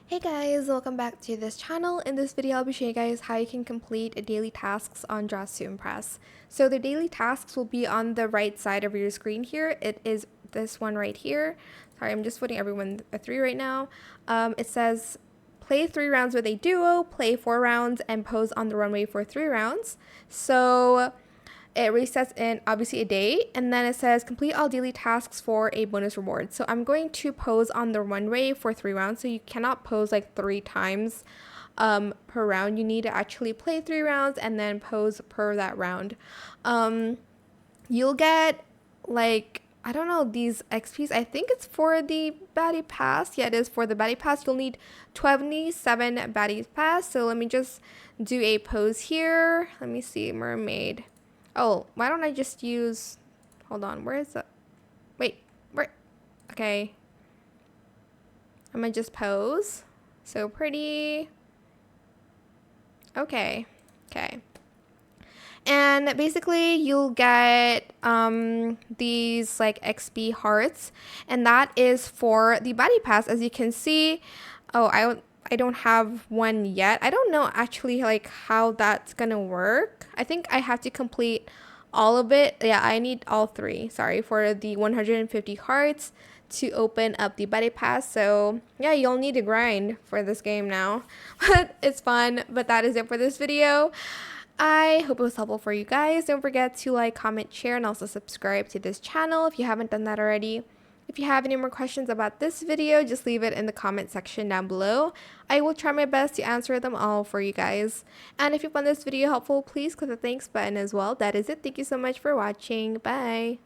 Hey guys, welcome back to this channel. In this video, I'll be showing you guys how you can complete daily tasks on Dress to Impress. So the daily tasks will be on the right side of your screen here. It is this one right here. Sorry, I'm just putting everyone a 3 right now. It says play 3 rounds with a duo, play 4 rounds, and pose on the runway for 3 rounds. So it resets in obviously a day, and then it says complete all daily tasks for a bonus reward. So I'm going to pose on the runway for 3 rounds. So you cannot pose like 3 times per round. You need to actually play 3 rounds and then pose per that round. You'll get like, I don't know, these XPs. I think it's for the baddie pass. Yeah, it is for the baddie pass. You'll need 27 baddie pass. So let me just do a pose here. Let me see, mermaid. Oh, why don't I just use, hold on, where is that? Wait, where? Okay. I'm gonna just pose. So pretty. Okay. Okay. And basically you'll get these like XP hearts, and that is for the body pass. As you can see, oh, I don't have one yet. I don't know actually like how that's gonna work. I think I have to complete all of it. Yeah, I need all 3, sorry, for the 150 hearts to open up the buddy pass. So yeah, you'll need to grind for this game now. But it's fun. But that is it for this video. I hope it was helpful for you guys. Don't forget to like, comment, share, and also subscribe to this channel if you haven't done that already. If you have any more questions about this video, just leave it in the comment section down below. I will try my best to answer them all for you guys. And if you found this video helpful, please click the thanks button as well. That is it. Thank you so much for watching. Bye.